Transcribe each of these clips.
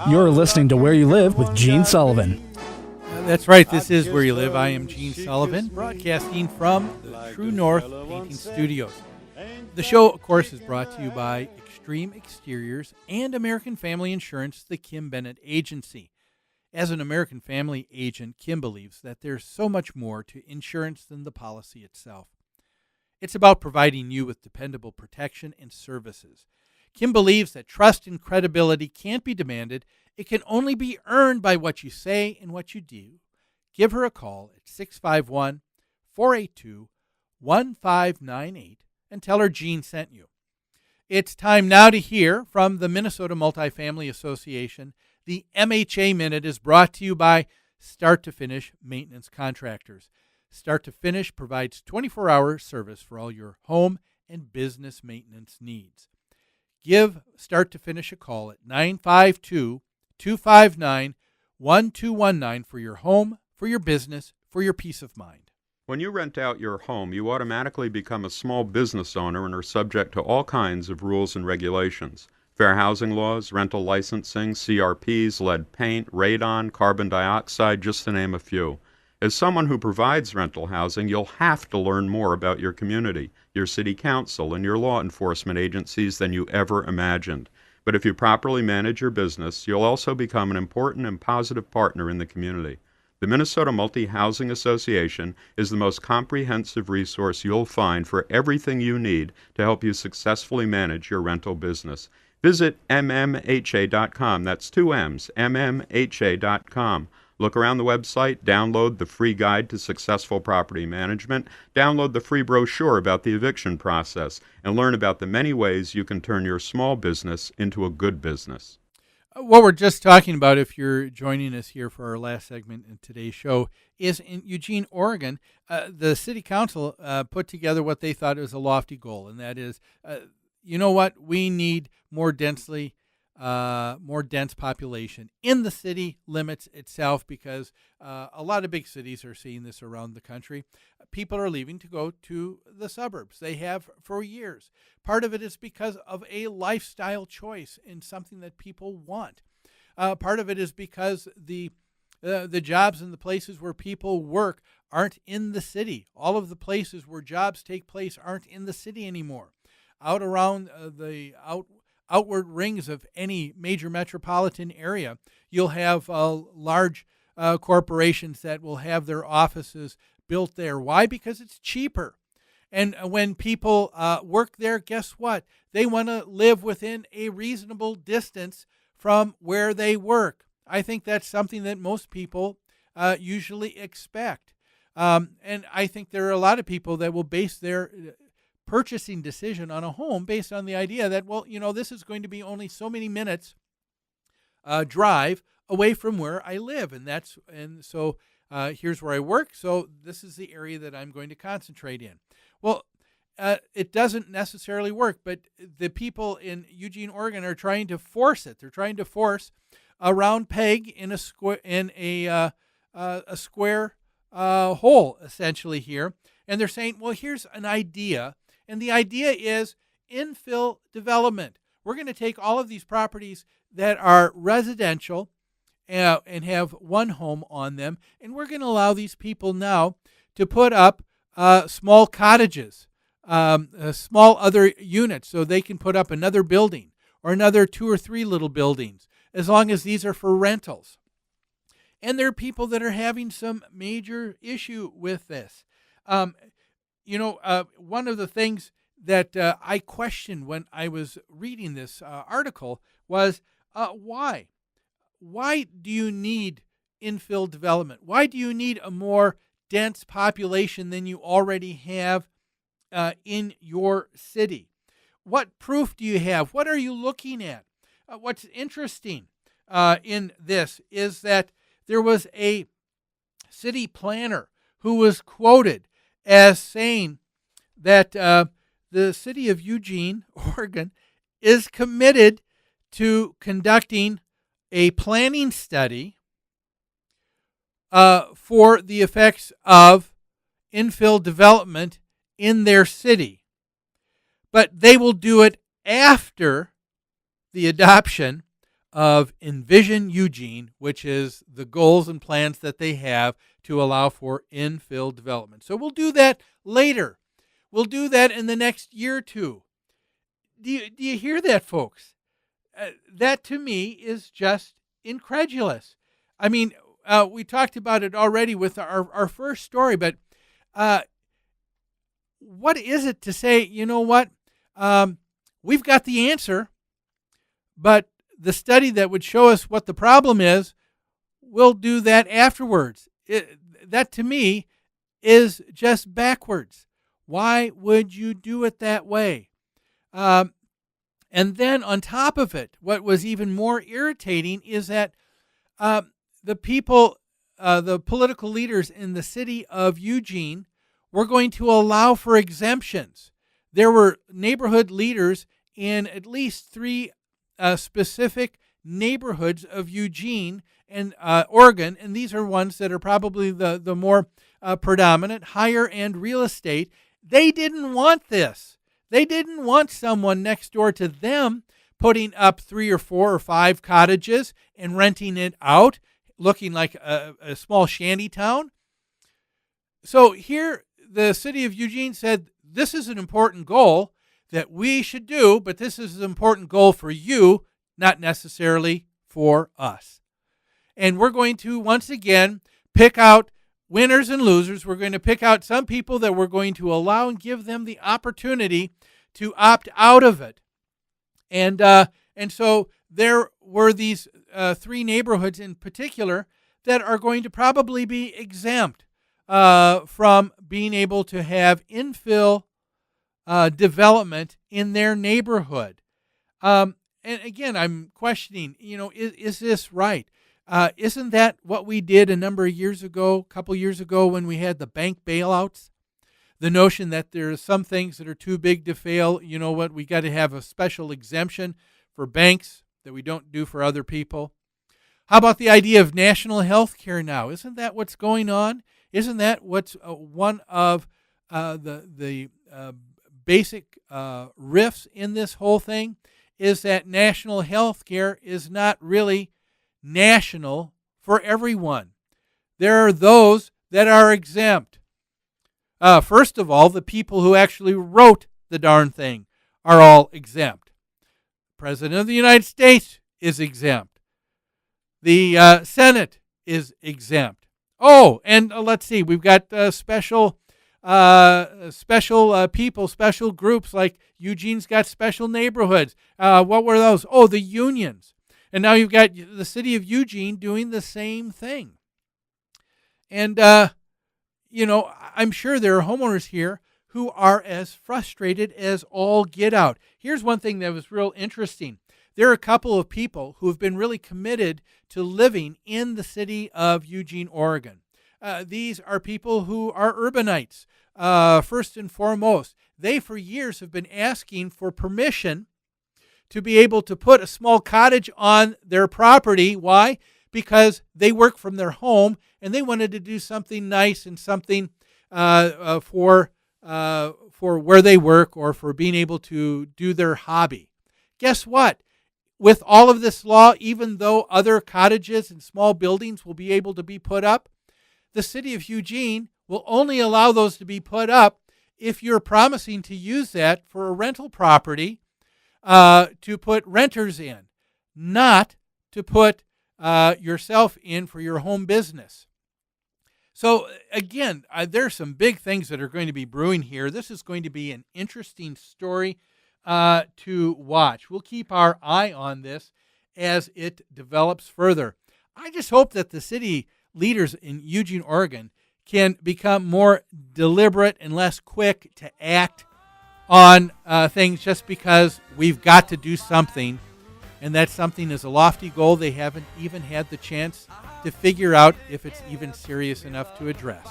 You're listening to Where You Live with Gene Sullivan. That's right. This is Where You Live. I am Gene Sullivan, broadcasting from the True North Painting Studios. The show, of course, is brought to you by Extreme Exteriors and American Family Insurance, the Kim Bennett Agency. As an American Family agent, Kim believes that there's so much more to insurance than the policy itself. It's about providing you with dependable protection and services. Kim believes that trust and credibility can't be demanded. It can only be earned by what you say and what you do. Give her a call at 651-482-1598 and tell her Gene sent you. It's time now to hear from the Minnesota Multifamily Association. The MHA Minute is brought to you by Start to Finish Maintenance Contractors. Start to Finish provides 24-hour service for all your home and business maintenance needs. Give Start to Finish a call at 952-259-1219 for your home, for your business, for your peace of mind. When you rent out your home, you automatically become a small business owner and are subject to all kinds of rules and regulations. Fair housing laws, rental licensing, CRPs, lead paint, radon, carbon dioxide, just to name a few. As someone who provides rental housing, you'll have to learn more about your community, your city council, and your law enforcement agencies than you ever imagined. But if you properly manage your business, you'll also become an important and positive partner in the community. The Minnesota Multi-Housing Association is the most comprehensive resource you'll find for everything you need to help you successfully manage your rental business. Visit mmha.com. That's two M's, mmha.com. Look around the website, download the free guide to successful property management, download the free brochure about the eviction process, and learn about the many ways you can turn your small business into a good business. What we're just talking about, if you're joining us here for our last segment in today's show, is in Eugene, Oregon. The city council put together what they thought was a lofty goal, and that is, you know what, we need more dense population in the city limits itself, because a lot of big cities are seeing this around the country. People are leaving to go to the suburbs. They have for years. Part of it is because of a lifestyle choice and something that people want. Part of it is because the jobs and the places where people work aren't in the city. All of the places where jobs take place aren't in the city anymore. Out around the outward rings of any major metropolitan area, you'll have large corporations that will have their offices built there. Why? Because it's cheaper. And when people work there, guess what? They want to live within a reasonable distance from where they work. I think that's something that most people usually expect. And I think there are a lot of people that will base their purchasing decision on a home based on the idea that, well, you know, this is going to be only so many minutes drive away from where I live, and so here's where I work, so this is the area that I'm going to concentrate in. Well, it doesn't necessarily work, but the people in Eugene, Oregon are trying to force it. They're trying to force a round peg in a square hole, essentially here, and they're saying, well, here's an idea. And the idea is infill development. We're going to take all of these properties that are residential and have one home on them, and we're going to allow these people now to put up small cottages, small other units, so they can put up another building or another 2 or 3 little buildings, as long as these are for rentals. And there are people that are having some major issue with this. One of the things that I questioned when I was reading this article was why? Why do you need infill development? Why do you need a more dense population than you already have in your city? What proof do you have? What are you looking at? What's interesting in this is that there was a city planner who was quoted as saying that the city of Eugene, Oregon, is committed to conducting a planning study for the effects of infill development in their city. But they will do it after the adoption of Envision Eugene, which is the goals and plans that they have to allow for infill development. So we'll do that later. We'll do that in the next year or two. Do you hear that, folks? That to me is just incredulous. I mean, we talked about it already with our first story, but what is it to say, you know what? We've got the answer, but the study that would show us what the problem is, we'll do that afterwards. That to me is just backwards. Why would you do it that way? And then on top of it, what was even more irritating is that the people, the political leaders in the city of Eugene were going to allow for exemptions. There were neighborhood leaders in at least three specific neighborhoods of Eugene and Oregon, and these are ones that are probably the more predominant, higher end real estate. They didn't want this. They didn't want someone next door to them putting up 3 or 4 or 5 cottages and renting it out, looking like a small shanty town. So here, the city of Eugene said, this is an important goal that we should do, but this is an important goal for you, not necessarily for us. And we're going to, once again, pick out winners and losers. We're going to pick out some people that we're going to allow and give them the opportunity to opt out of it. And so there were these 3 neighborhoods in particular that are going to probably be exempt from being able to have infill development in their neighborhood. And again, I'm questioning, is this right? Isn't that what we did a couple years ago when we had the bank bailouts? The notion that there are some things that are too big to fail. You know what? We got to have a special exemption for banks that we don't do for other people. How about the idea of national health care now? Isn't that what's going on? Isn't that what's one of the basic riffs in this whole thing? Is that national health care is not really national for everyone. There are those that are exempt. First of all, the people who actually wrote the darn thing are all exempt. The President of the United States is exempt. The Senate is exempt. Oh, and let's see, we've got special people, special groups, like Eugene's got special neighborhoods. What were those? Oh, the unions. And now you've got the city of Eugene doing the same thing. And, I'm sure there are homeowners here who are as frustrated as all get out. Here's one thing that was real interesting. There are a couple of people who have been really committed to living in the city of Eugene, Oregon. These are people who are urbanites, first and foremost. They, for years, have been asking for permission to be able to put a small cottage on their property. Why? Because they work from their home, and they wanted to do something nice and something for where they work, or for being able to do their hobby. Guess what? With all of this law, even though other cottages and small buildings will be able to be put up, the city of Eugene will only allow those to be put up if you're promising to use that for a rental property, to put renters in, not to put yourself in for your home business. So again, there's some big things that are going to be brewing here. This is going to be an interesting story to watch. We'll keep our eye on this as it develops further. I just hope that the city leaders in Eugene, Oregon can become more deliberate and less quick to act on things just because we've got to do something, and that something is a lofty goal they haven't even had the chance to figure out if it's even serious enough to address.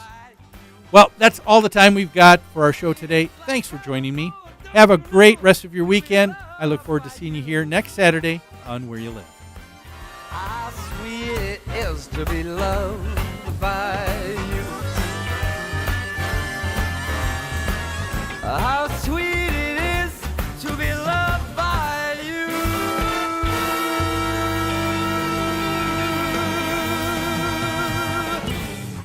Well, that's all the time we've got for our show today. Thanks for joining me. Have a great rest of your weekend. I look forward to seeing you here next Saturday on Where You Live. How sweet it is to be loved by you. How sweet